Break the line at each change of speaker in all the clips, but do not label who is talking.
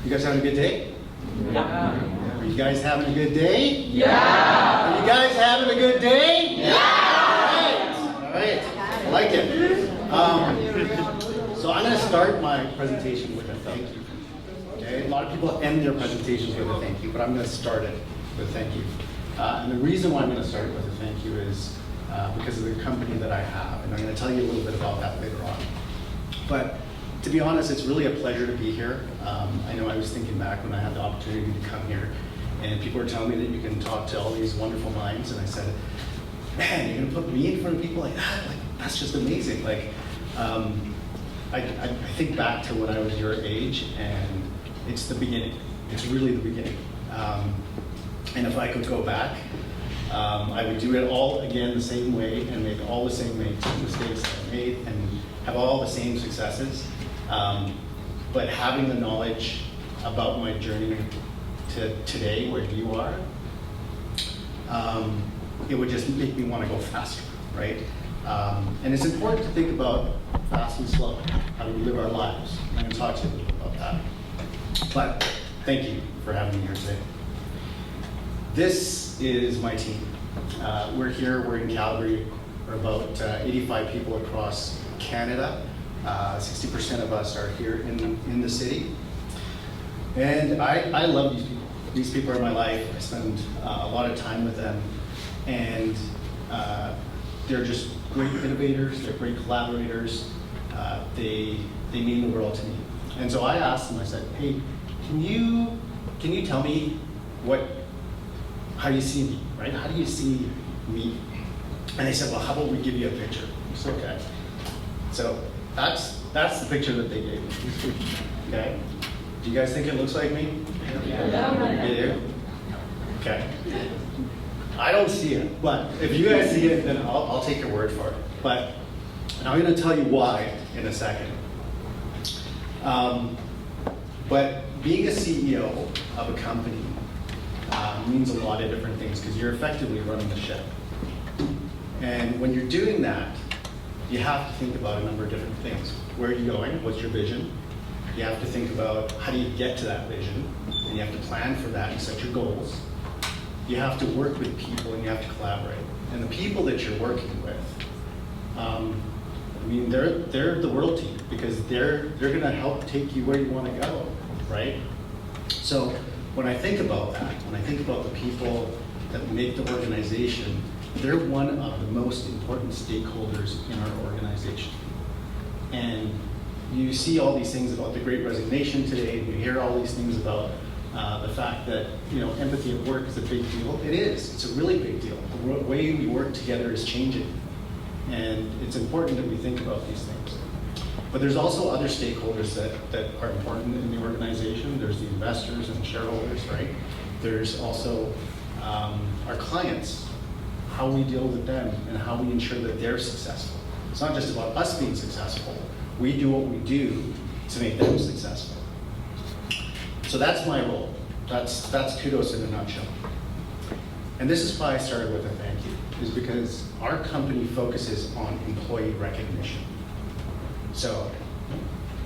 You guys having a good day?
Yeah.
Are you guys having a good day?
Yeah.
Are you guys having a good day?
Yeah.
All right. I like it. So I'm going to start my presentation with a thank you. Okay. A lot of people end their presentations with a thank you, but I'm going to start it with a thank you. And the reason why I'm going to start it with a thank you is because of the company that I have, and I'm going to tell you a little bit about that later on. But to be honest, it's really a pleasure to be here. I know I was thinking back when I had the opportunity to come here, and people were telling me that you can talk to all these wonderful minds, and I said, man, you're going to put me in front of people like that? Like, that's just amazing. Like, I think back to when I was your age, and it's the beginning. It's really the beginning. And if I could go back, I would do it all again the same way and make all the same mistakes that I made and have all the same successes. But having the knowledge about my journey to today, where you are, it would just make me want to go faster, right? And it's important to think about fast and slow, how we live our lives. I'm going to talk to you a little bit about that. But thank you for having me here today. This is my team. We're here, we're in Calgary. We're about 85 people across Canada. 60% of us are here in the city. And I love these people. These people are my life. I spend a lot of time with them. And they're just great innovators, they're great collaborators. They mean the world to me. And so I asked them, I said, hey, can you tell me how you see me, right? How do you see me? And they said, well, how about we give you a picture? I said, okay. So that's the picture that they gave me. Okay? Do you guys think it looks like me?
Yeah.
You do? Okay. I don't see it, but if you guys see it, then I'll take your word for it. But I'm going to tell you why in a second. But being a CEO of a company means a lot of different things because you're effectively running the ship. And when you're doing that, you have to think about a number of different things. Where are you going? What's your vision? You have to think about how do you get to that vision, and you have to plan for that and set your goals. You have to work with people and you have to collaborate. And the people that you're working with, they're the world team because they're going to help take you where you want to go, right? So when I think about that, when I think about the people that make the organization, they're one of the most important stakeholders in our organization. And you see all these things about the Great Resignation today, and you hear all these things about the fact that empathy at work is a big deal. It is. It's a really big deal. The way we work together is changing. And it's important that we think about these things. But there's also other stakeholders that are important in the organization. There's the investors and shareholders, right? There's also our clients, how we deal with them and how we ensure that they're successful. It's not just about us being successful. We do what we do to make them successful. So that's my role. That's kudos in a nutshell. And this is why I started with a thank you, is because our company focuses on employee recognition. So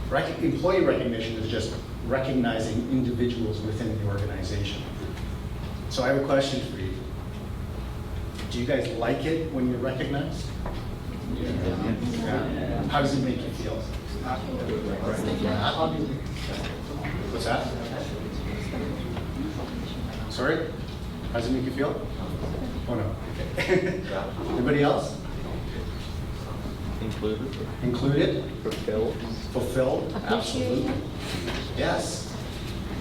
employee recognition is just recognizing individuals within the organization. So I have a question for you. Do you guys like it when you're recognized? Yeah. How does it make you feel? What's that? Sorry? How does it make you feel? Oh no. Okay. Anybody else? Included? Fulfilled? Absolutely. Yes.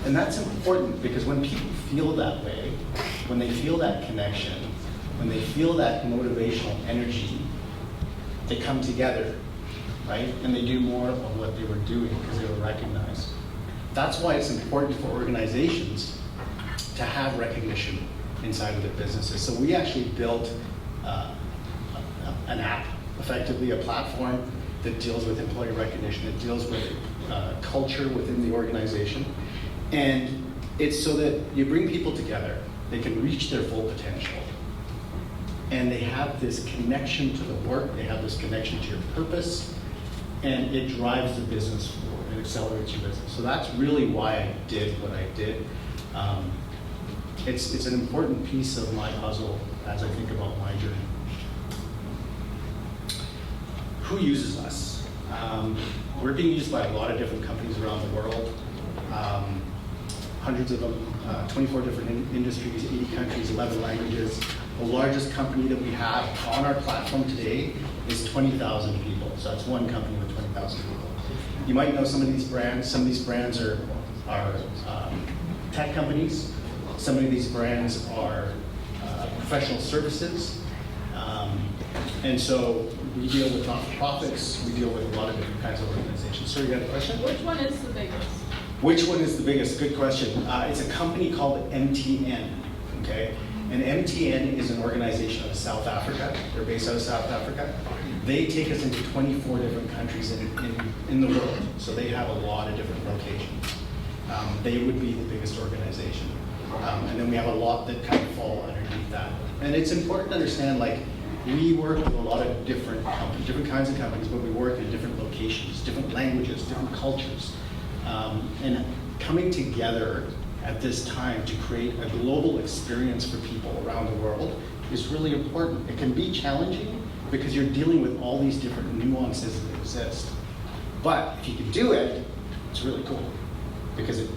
And that's important because when people feel that way, when they feel that connection, when they feel that motivational energy, they come together, right? And they do more of what they were doing because they were recognized. That's why it's important for organizations to have recognition inside of their businesses. So we actually built an app, effectively a platform that deals with employee recognition. It deals with culture within the organization. And it's so that you bring people together, they can reach their full potential. And they have this connection to the work, they have this connection to your purpose, and it drives the business forward. And accelerates your business. So that's really why I did what I did. It's an important piece of my puzzle as I think about my journey. Who uses us? We're being used by a lot of different companies around the world. Hundreds of them, 24 different industries, 80 countries, 11 languages. The largest company that we have on our platform today is 20,000 people. So that's one company with 20,000 people. You might know some of these brands. Some of these brands are tech companies. Some of these brands are professional services. And so we deal with not-for-profits. We deal with a lot of different kinds of organizations. So you got a question?
Which one is the biggest?
Which one is the biggest? Good question. It's a company called MTN, okay? And MTN is an organization out of South Africa. They're based out of South Africa. They take us into 24 different countries in the world. So they have a lot of different locations. They would be the biggest organization. And then we have a lot that kind of fall underneath that. And it's important to understand, like, we work with a lot of different companies, different kinds of companies, but we work in different locations, different languages, different cultures. And coming together at this time to create a global experience for people around the world is really important. It can be challenging because you're dealing with all these different nuances that exist. But if you can do it, it's really cool because it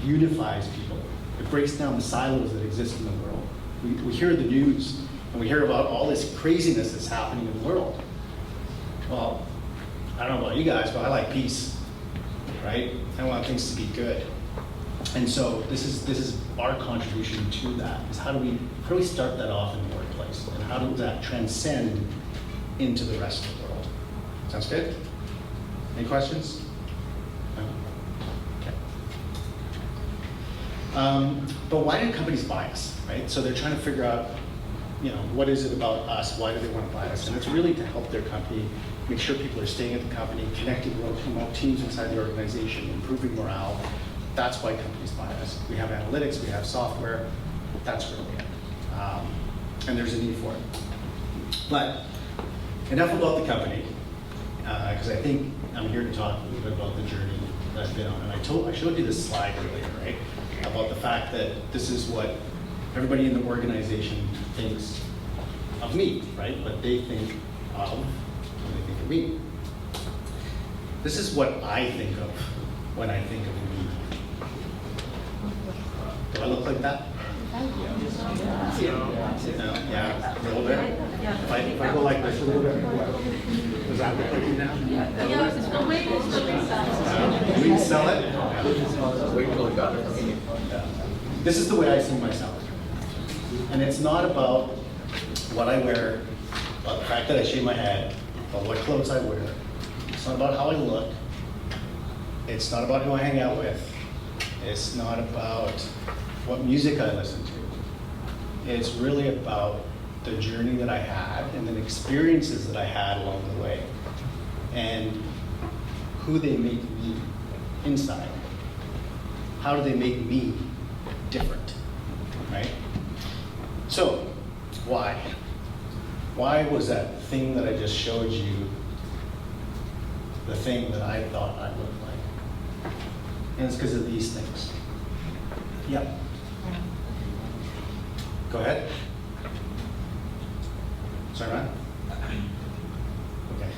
unifies people. It breaks down the silos that exist in the world. We hear the news and we hear about all this craziness that's happening in the world. Well, I don't know about you guys, but I like peace, right? I want things to be good. And so this is our contribution to that, is how do we start that off in the workplace? And how does that transcend into the rest of the world? Sounds good? Any questions? No? Okay. But why do companies buy us, right? So they're trying to figure out, what is it about us? Why do they want to buy us? And it's really to help their company, make sure people are staying at the company, connecting with teams inside the organization, improving morale. That's why companies buy us. We have analytics, we have software. That's really it. And there's a need for it. But enough about the company, because I think I'm here to talk a little bit about the journey that I've been on. And I showed you this slide earlier, right? About the fact that this is what everybody in the organization thinks of me, right? What they think of when they think of me. This is what I think of when I think of me. Do I look like that? No? Yeah? A little bit? If I go like this a little bit, does that look like me now?
The way you still
We can sell it? This is the way I see myself. And it's not about what I wear, about the fact that I shave my head, about what clothes I wear. It's not about how I look. It's not about who I hang out with. It's not about what music I listen to. It's really about the journey that I had and the experiences that I had along the way and who they make me inside. How do they make me different, right? So, why? Why was that thing that I just showed you the thing that I thought I looked like? And it's because of these things. Yep. Go ahead. Sorry, Matt? Okay.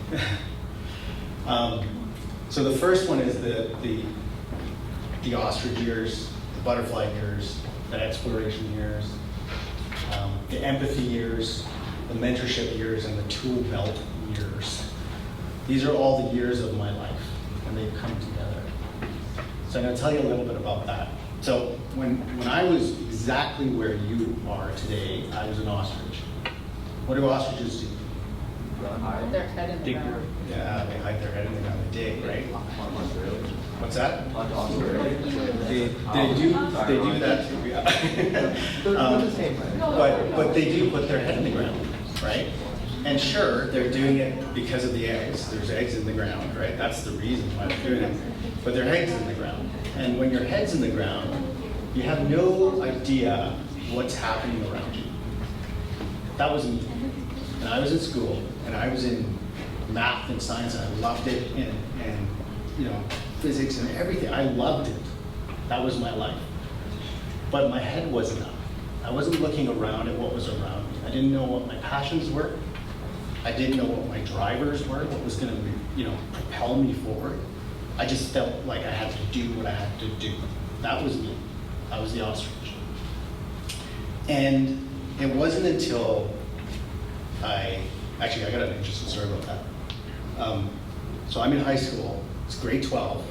So the first one is the ostrich years, the butterfly years, the exploration years, the empathy years, the mentorship years, and the tool belt years. These are all the years of my life, and they've come together. So I'm going to tell you a little bit about that. So when I was exactly where you are today, I was an ostrich. What do ostriches do?
Put their head in the ground.
Yeah, they hide their head in the ground. They dig, right? What's that? They do that too, yeah. But they do put their head in the ground, right? And sure, they're doing it because of the eggs. There's eggs in the ground, right? That's the reason why they're doing it. But their head's in the ground. And when your head's in the ground, you have no idea what's happening around you. That was me. And I was in school, and I was in math and science, and I loved it. And physics and everything. I loved it. That was my life. But my head wasn't up. I wasn't looking around at what was around me. I didn't know what my passions were. I didn't know what my drivers were, what was going to, propel me forward. I just felt like I had to do what I had to do. That was me. I was the ostrich. And it wasn't until I got an interesting story about that. So I'm in high school, it's grade 12,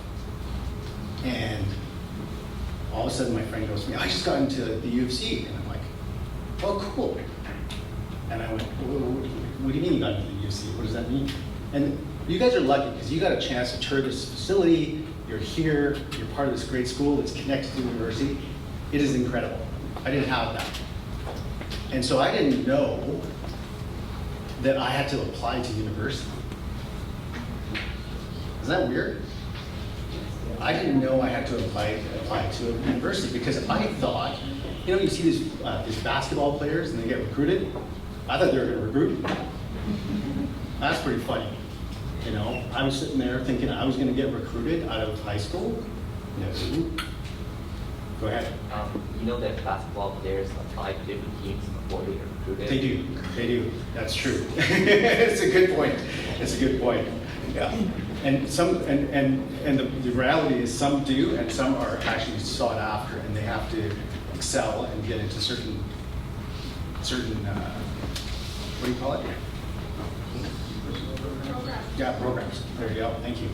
and all of a sudden my friend goes to me, I just got into the U of C. And I'm like, oh, cool. And I went, what do you mean you got into the U of C? What does that mean? And you guys are lucky because you got a chance to tour this facility. You're here, you're part of this great school that's connected to the university. It is incredible. I didn't have that. And so I didn't know that I had to apply to university. Is that weird? I didn't know I had to apply to a university because I thought, you see these basketball players and they get recruited. I thought they were going to recruit me. That's pretty funny. I was sitting there thinking I was going to get recruited out of high school. No. Go ahead.
You know that basketball players apply to different teams before they get recruited?
They do. That's true. It's a good point. Yeah. And the reality is some do, and some are actually sought after, and they have to excel and get into certain what do you call it? Yeah, programs. There you go. Thank you.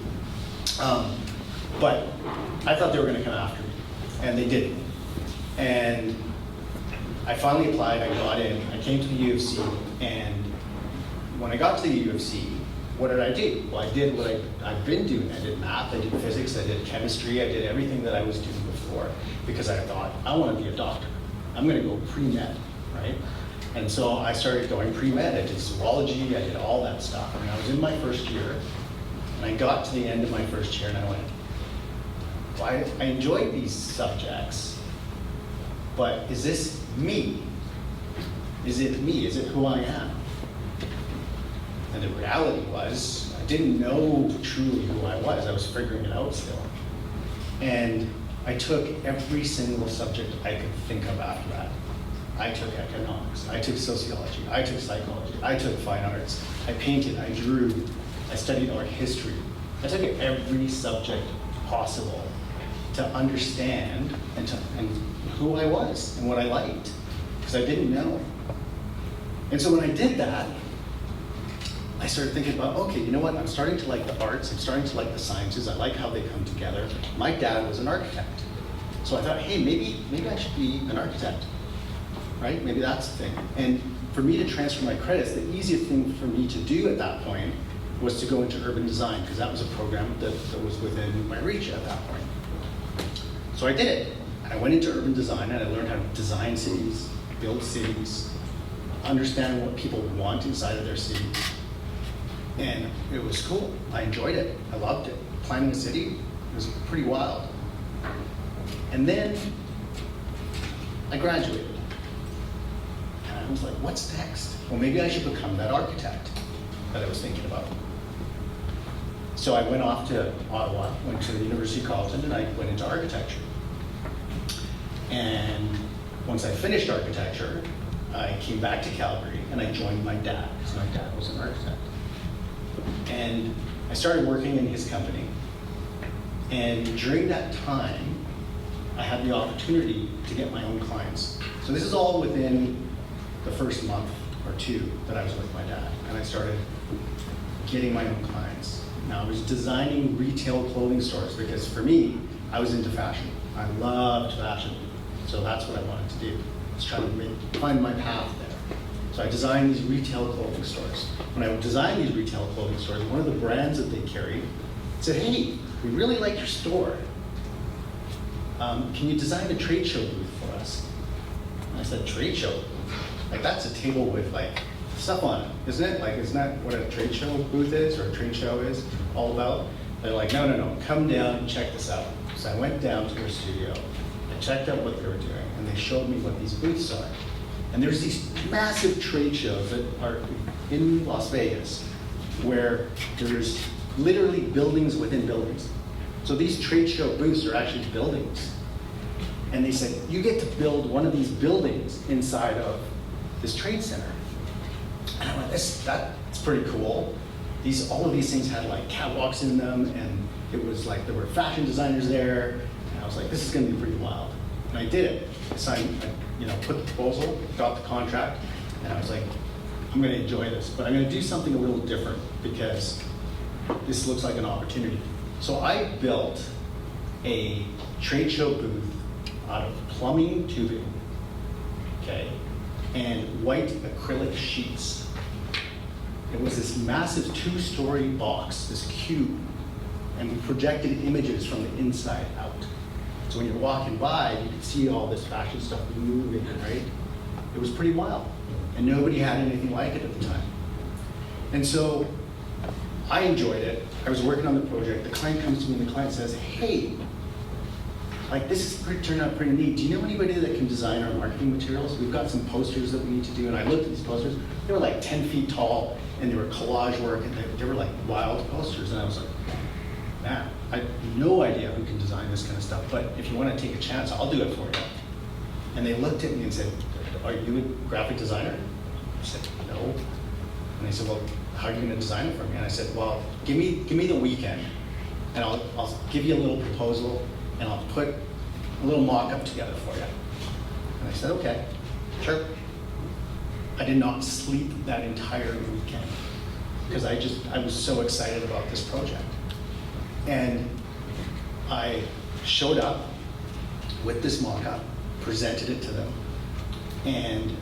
But I thought they were going to come after me, and they didn't. And I finally applied. I got in. I came to the U of C, and when I got to the U of C, what did I do? Well, I did what I've been doing. I did math, I did physics, I did chemistry, I did everything that I was doing before because I thought, I want to be a doctor. I'm going to go pre-med, right? And so I started going pre-med. I did zoology, I did all that stuff. And I was in my first year, and I got to the end of my first year, and I went, well, I enjoyed these subjects, but is this me? Is it me? Is it who I am? And the reality was, I didn't know truly who I was. I was figuring it out still. And I took every single subject I could think of after that. I took economics, I took sociology, I took psychology, I took fine arts, I painted, I drew, I studied art history. I took every subject possible to understand and who I was and what I liked, because I didn't know. And so when I did that, I started thinking about, okay, you know what? I'm starting to like the arts. I'm starting to like the sciences. I like how they come together. My dad was an architect. So I thought, hey, maybe I should be an architect, right? Maybe that's the thing. And for me to transfer my credits, the easiest thing for me to do at that point was to go into urban design, because that was a program that was within my reach at that point. So I did it. I went into urban design and I learned how to design cities, build cities, understand what people want inside of their cities. And it was cool. I enjoyed it. I loved it. Planning a city was pretty wild. And then I graduated. And I was like, what's next? Well, maybe I should become that architect that I was thinking about. So I went off to Ottawa, went to the University of Carleton, and I went into architecture. And once I finished architecture, I came back to Calgary and I joined my dad, because my dad was an architect. And I started working in his company. And during that time, I had the opportunity to get my own clients. So this is all within the first month or two that I was with my dad. And I started getting my own clients. Now I was designing retail clothing stores because for me, I was into fashion. I loved fashion. So that's what I wanted to do. I was trying to find my path there. So I designed these retail clothing stores. When I would design these retail clothing stores, one of the brands that they carried said, hey, we really like your store. Can you design a trade show booth for us? And I said, trade show booth? Like that's a table with like stuff on it, isn't it? Like isn't that what a trade show booth is or a trade show is all about? They're like, no, come down and check this out. So I went down to their studio, I checked out what they were doing, and they showed me what these booths are. And there's these massive trade shows that are in Las Vegas where there's literally buildings within buildings. So these trade show booths are actually buildings. And they said, you get to build one of these buildings inside of this trade center. And I went, that's pretty cool. All of these things had like catwalks in them, and it was like there were fashion designers there. And I was like, this is gonna be pretty wild. And I did it. I signed, put the proposal, got the contract, and I was like, I'm gonna enjoy this, but I'm gonna do something a little different because this looks like an opportunity. So I built a trade show booth out of plumbing tubing, okay, and white acrylic sheets. It was this massive 2-story box, this cube, and we projected images from the inside out. So when you're walking by, you could see all this fashion stuff moving, right? It was pretty wild, and nobody had anything like it at the time. And so I enjoyed it. I was working on the project. The client comes to me and the client says, hey, like this turned out pretty neat. Do you know anybody that can design our marketing materials? We've got some posters that we need to do. And I looked at these posters. They were like 10 feet tall, and they were collage work, and they were like wild posters. And I was like, man, I have no idea who can design this kind of stuff, but if you want to take a chance, I'll do it for you. And they looked at me and said, are you a graphic designer? I said, no. And they said, well, how are you going to design it for me? And I said, well, give me the weekend, and I'll give you a little proposal, and I'll put a little mock-up together for you. And I said, okay, sure. I did not sleep that entire weekend because I was so excited about this project. And I showed up with this mock-up, presented it to them, and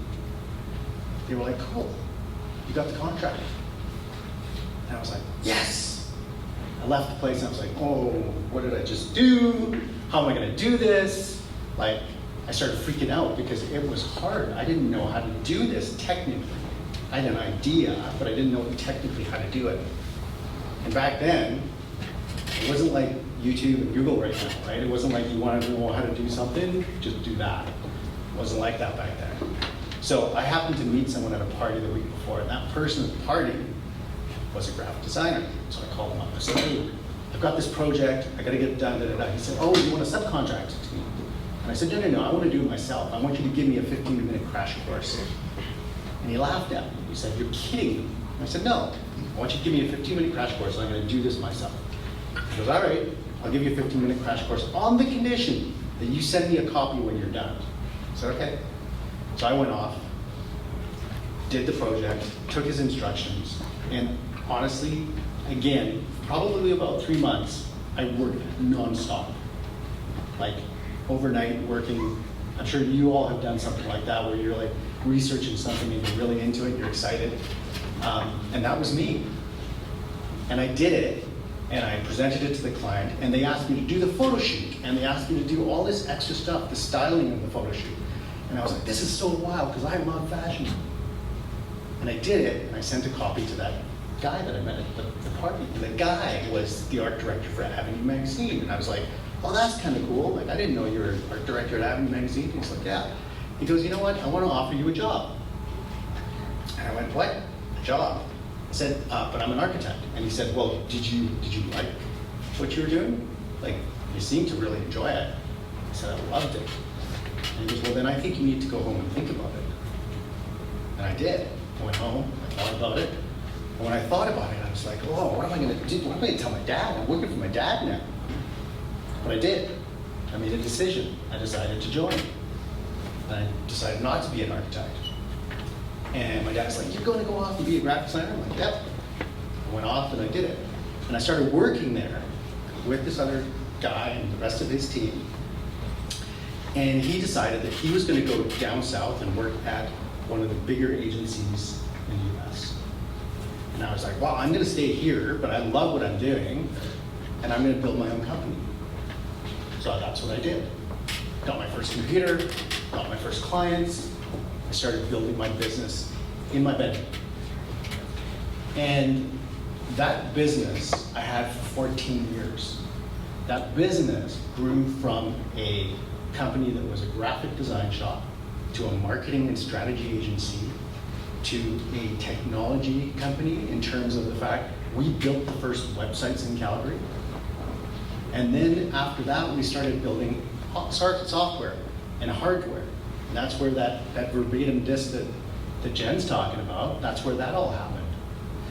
they were like, cool, you got the contract. And I was like, yes! I left the place and I was like, oh, what did I just do? How am I gonna do this? Like, I started freaking out because it was hard. I didn't know how to do this technically. I had an idea, but I didn't know technically how to do it. And back then, it wasn't like YouTube and Google right now, right? It wasn't like you wanted to know how to do something, just do that. It wasn't like that back then. So I happened to meet someone at a party the week before, and that person at the party was a graphic designer. So I called him up. I said, hey, I've got this project. I got to get it done. Da, da, da. He said, oh, you want to subcontract it to me? And I said, no, I want to do it myself. I want you to give me a 15-minute crash course. And he laughed at me. He said, you're kidding me. And I said, no, I want you to give me a 15-minute crash course, and I'm going to do this myself. He goes, all right, I'll give you a 15-minute crash course on the condition that you send me a copy when you're done. I said, okay. So I went off, did the project, took his instructions, and honestly, again, probably about 3 months, I worked nonstop. Like overnight working. I'm sure you all have done something like that where you're like researching something and you're really into it, you're excited. And that was me. And I did it, and I presented it to the client, and they asked me to do the photo shoot, and they asked me to do all this extra stuff, the styling of the photo shoot. And I was like, this is so wild, because I love fashion. And I did it, and I sent a copy to that guy that I met at the party. The guy was the art director for Avenue Magazine, and I was like, oh, that's kind of cool. Like, I didn't know you were an art director at Avenue Magazine. He's like, yeah. He goes, you know what? I want to offer you a job. And I went, what? A job? I said, but I'm an architect. And he said, well, did you like what you were doing? Like, you seemed to really enjoy it. I said, I loved it. And he goes, well, then I think you need to go home and think about it. And I did. I went home, I thought about it. And when I thought about it, I was like, oh, what am I going to do? What am I going to tell my dad? I'm working for my dad now. But I did. I made a decision. I decided to join. And I decided not to be an architect. And my dad's like, you're going to go off and be a graphic designer? I'm like, yep. I went off and I did it. And I started working there with this other guy and the rest of his team. And he decided that he was going to go down south and work at one of the bigger agencies in the US. And I was like, well, I'm going to stay here, but I love what I'm doing, and I'm going to build my own company. So that's what I did. Got my first computer, got my first clients. I started building my business in my bedroom. And that business I had for 14 years. That business grew from a company that was a graphic design shop to a marketing and strategy agency to a technology company in terms of the fact we built the first websites in Calgary. And then after that, we started building software and hardware. And that's where that verbatim disk that Jen's talking about, that's where that all happened.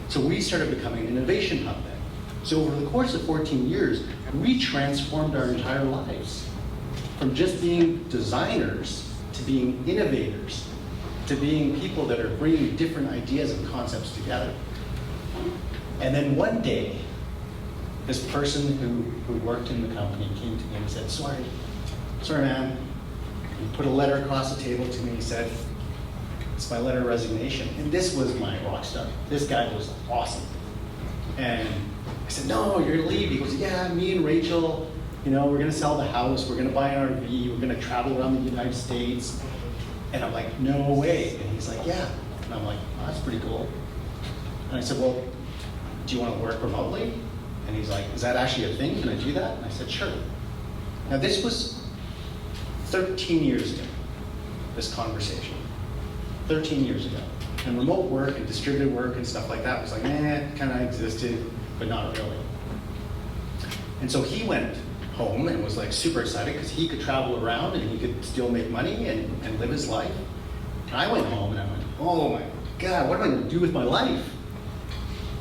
So we started becoming an innovation hub then. So over the course of 14 years, we transformed our entire lives from just being designers to being innovators, to being people that are bringing different ideas and concepts together. And then one day, this person who worked in the company came to me and said, sorry man, he put a letter across the table to me. He said, it's my letter of resignation. And this was my rock star. This guy was awesome. And I said, no, you're gonna leave. He goes, yeah, me and Rachel, we're gonna sell the house, we're gonna buy an RV, we're gonna travel around the United States. And I'm like, no way. And he's like, yeah. And I'm like, oh, that's pretty cool. And I said, well, do you want to work remotely? And he's like, is that actually a thing? Can I do that? And I said, sure. Now this was 13 years ago, this conversation. 13 years ago. And remote work and distributed work and stuff like that was like, kind of existed, but not really. And so he went home and was like super excited because he could travel around and he could still make money and live his life. And I went home and I went, oh my God, what am I gonna do with my life?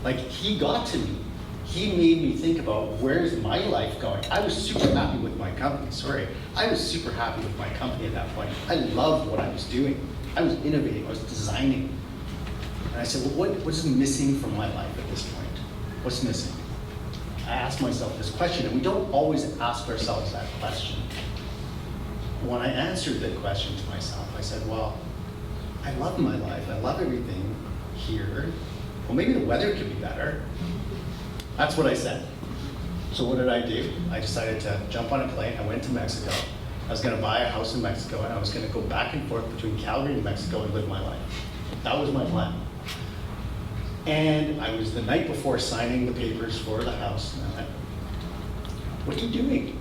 Like, he got to me. He made me think about, where's my life going? I was super happy with my company, I was super happy with my company at that point. I loved what I was doing. I was innovating, I was designing. And I said, well, what is missing from my life at this point? What's missing? I asked myself this question, and we don't always ask ourselves that question. When I answered that question to myself, I said, well, I love my life, I love everything here. Well, maybe the weather could be better. That's what I said. So what did I do? I decided to jump on a plane. I went to Mexico. I was going to buy a house in Mexico, and I was going to go back and forth between Calgary and Mexico and live my life. That was my plan. And I was the night before signing the papers for the house, and I went, what are you doing?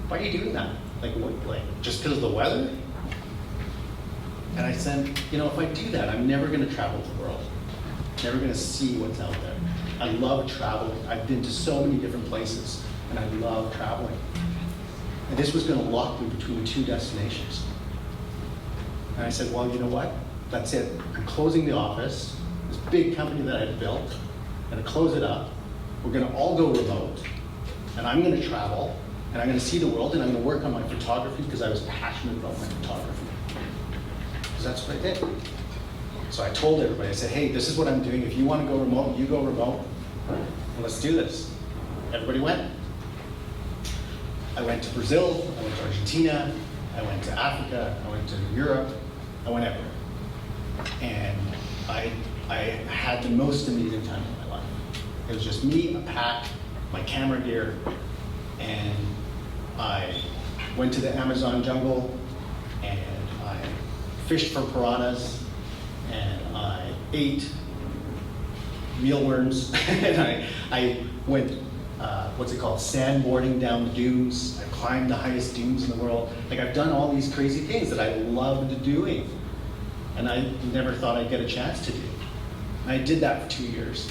Why are you doing that? Like, what, just because of the weather? And I said, if I do that, I'm never going to travel the world. Never going to see what's out there. I love traveling. I've been to so many different places, and I love traveling. And this was going to lock me between two destinations. And I said, well, you know what? That's it. I'm closing the office, this big company that I had built. I'm going to close it up. We're going to all go remote, and I'm going to travel, and I'm going to see the world, and I'm going to work on my photography because I was passionate about my photography. Because that's what I did. So I told everybody, I said, hey, this is what I'm doing. If you want to go remote, you go remote. And let's do this. Everybody went. I went to Brazil, I went to Argentina, I went to Africa, I went to Europe, I went everywhere. And I had the most amazing time of my life. It was just me, a pack, my camera gear, and I went to the Amazon jungle, and I fished for piranhas, and I ate mealworms, and I went, sandboarding down the dunes. I climbed the highest dunes in the world. Like, I've done all these crazy things that I loved doing, and I never thought I'd get a chance to do. And I did that for 2 years.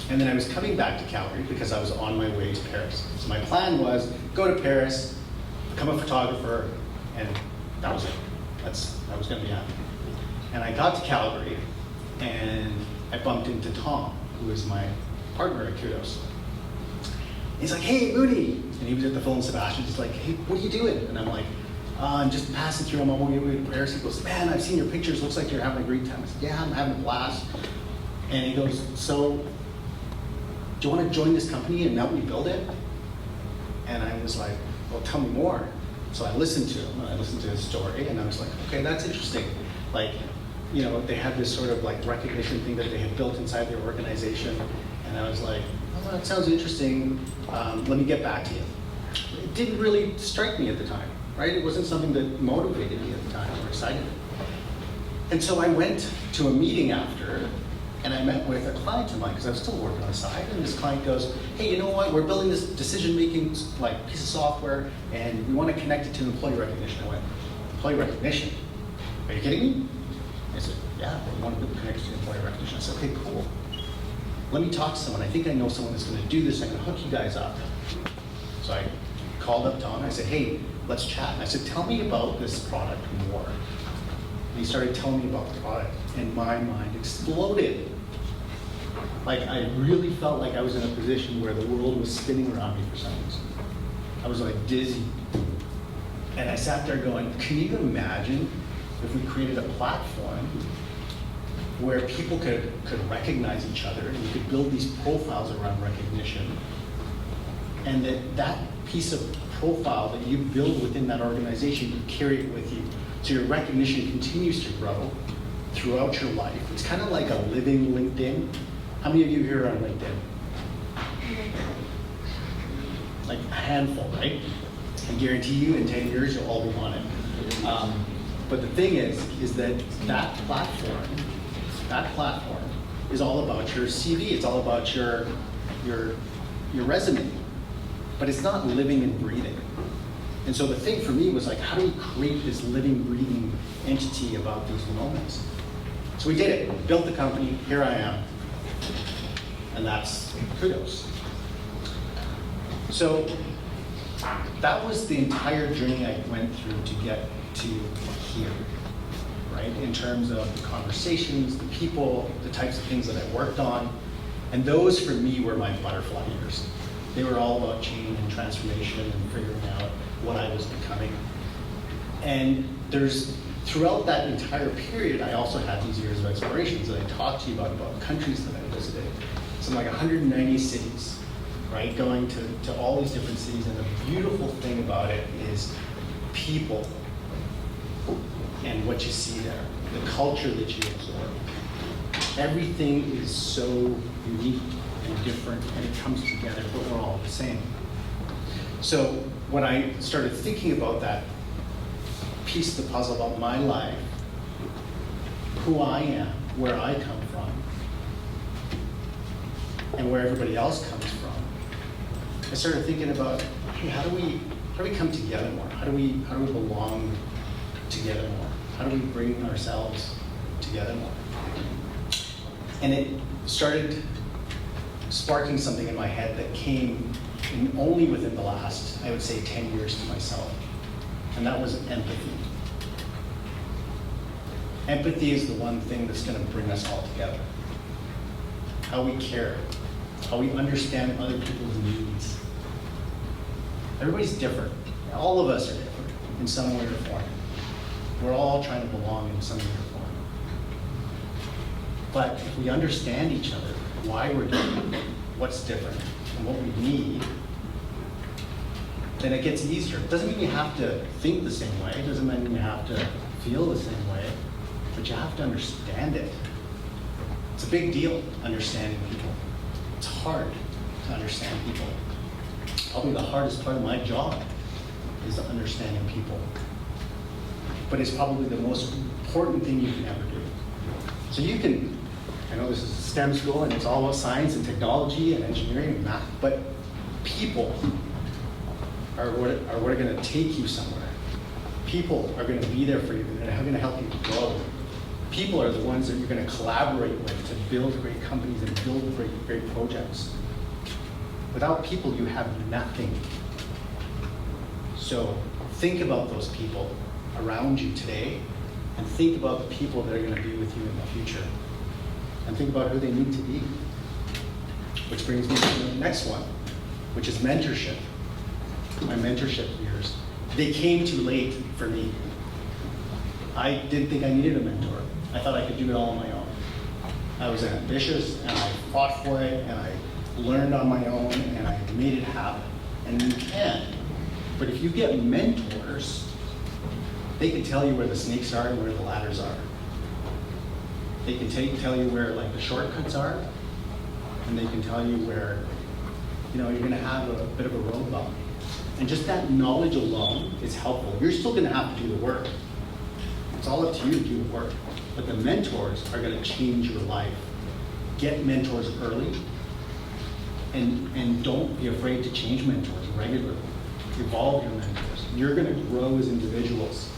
And then I was coming back to Calgary because I was on my way to Paris. So my plan was go to Paris, become a photographer, and that was it. That was gonna be happening. And I got to Calgary, and I bumped into Tom, who is my partner at Kudos. He's like, hey, Muni. And he was at the phone, Sebastian. He's like, hey, what are you doing? And I'm like, I'm just passing through. I'm on my way to Paris. He goes, man, I've seen your pictures. Looks like you're having a great time. I said, yeah, I'm having a blast. And he goes, so do you want to join this company and help me build it? And I was like, well, tell me more. So I listened to him, and I listened to his story, and I was like, okay, that's interesting. Like, they had this sort of like recognition thing that they had built inside their organization. And I was like, oh, that sounds interesting. Let me get back to you. It didn't really strike me at the time, right? It wasn't something that motivated me at the time or excited me. And so I went to a meeting after, and I met with a client of mine because I was still working on the side. And this client goes, hey, you know what? We're building this decision-making piece of software, and we want to connect it to employee recognition. I went, employee recognition? Are you kidding me? I said, yeah, we want to connect it to employee recognition. I said, okay, cool. Let me talk to someone. I think I know someone that's going to do this. I'm going to hook you guys up. So I called up Tom, and I said, hey, let's chat. And I said, tell me about this product more. And he started telling me about the product, and my mind exploded. Like, I really felt like I was in a position where the world was spinning around me for some reason. I was like dizzy. And I sat there going, can you imagine if we created a platform where people could recognize each other, and you could build these profiles around recognition, and that piece of profile that you build within that organization, you carry it with you. So your recognition continues to grow throughout your life. It's kind of like a living LinkedIn. How many of you here are on LinkedIn? Like a handful, right? I guarantee you in 10 years you'll all be on it. But the thing is that platform is all about your CV. It's all about your resume. But it's not living and breathing. And so the thing for me was like, how do we create this living, breathing entity about these moments? So we did it, built the company, here I am. And that's kudos. So that was the entire journey I went through to get to here, right? In terms of the conversations, the people, the types of things that I worked on. And those for me were my butterfly years. They were all about change and transformation and figuring out what I was becoming. And throughout that entire period, I also had these years of explorations that I talked to you about countries that I visited. Some like 190 cities, right? Going to all these different cities. And the beautiful thing about it is people and what you see there, the culture that you absorb. Everything is so unique and different, and it comes together, but we're all the same. So when I started thinking about that piece of the puzzle about my life, who I am, where I come from, and where everybody else comes from, I started thinking about, hey, how do we come together more? How do we belong together more? How do we bring ourselves together more? And it started sparking something in my head that came only within the last, I would say, 10 years to myself. And that was empathy. Empathy is the one thing that's going to bring us all together. How we care, how we understand other people's needs. Everybody's different. All of us are different in some way or form. We're all trying to belong in some way or form. But if we understand each other, why we're different, what's different, and what we need, then it gets easier. It doesn't mean you have to think the same way. It doesn't mean you have to feel the same way, but you have to understand it. It's a big deal, understanding people. It's hard to understand people. Probably the hardest part of my job is understanding people. But it's probably the most important thing you can ever do. So you can, I know this is a STEM school and it's all about science and technology and engineering and math, but people are what are going to take you somewhere. People are going to be there for you. They're going to help you grow. People are the ones that you're going to collaborate with to build great companies and build great projects. Without people, you have nothing. So think about those people around you today, and think about the people that are going to be with you in the future. And think about who they need to be. Which brings me to the next one, which is mentorship. My mentorship years. They came too late for me. I didn't think I needed a mentor. I thought I could do it all on my own. I was ambitious, and I fought for it, and I learned on my own, and I made it happen. And you can. But if you get mentors, they can tell you where the snakes are and where the ladders are. They can tell you where like the shortcuts are, and they can tell you where you're going to have a bit of a road bump. And just that knowledge alone is helpful. You're still going to have to do the work. It's all up to you to do the work. But the mentors are going to change your life. Get mentors early, and don't be afraid to change mentors regularly. Evolve your mentors. You're going to grow as individuals.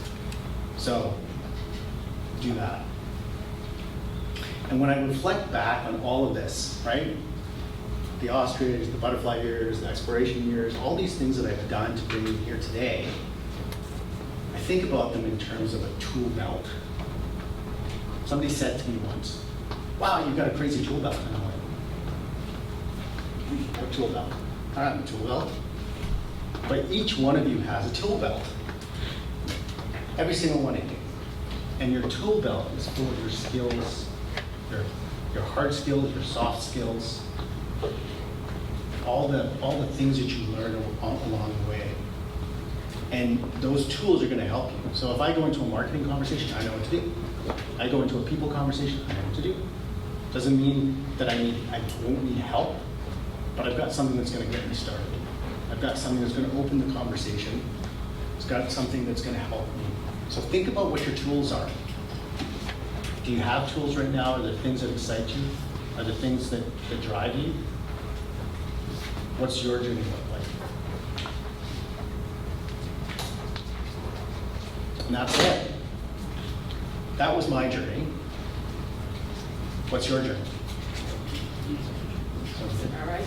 So do that. And when I reflect back on all of this, right? the ostrich, the butterfly years, the exploration years, all these things that I've done to bring you here today, I think about them in terms of a tool belt. Somebody said to me once, wow, you've got a crazy tool belt. And I'm like, what tool belt? I don't have a tool belt. But each one of you has a tool belt. Every single one of you. And your tool belt is full of your skills, your hard skills, your soft skills, all the things that you learn along the way. And those tools are going to help you. So if I go into a marketing conversation, I know what to do. I go into a people conversation, I know what to do. Doesn't mean that I won't need help, but I've got something that's going to get me started. I've got something that's going to open the conversation. It's got something that's going to help me. So think about what your tools are. Do you have tools right now? Are there things that excite you? Are there things that drive you? What's your journey look like? And that's it. That was my journey. What's your journey?
All right.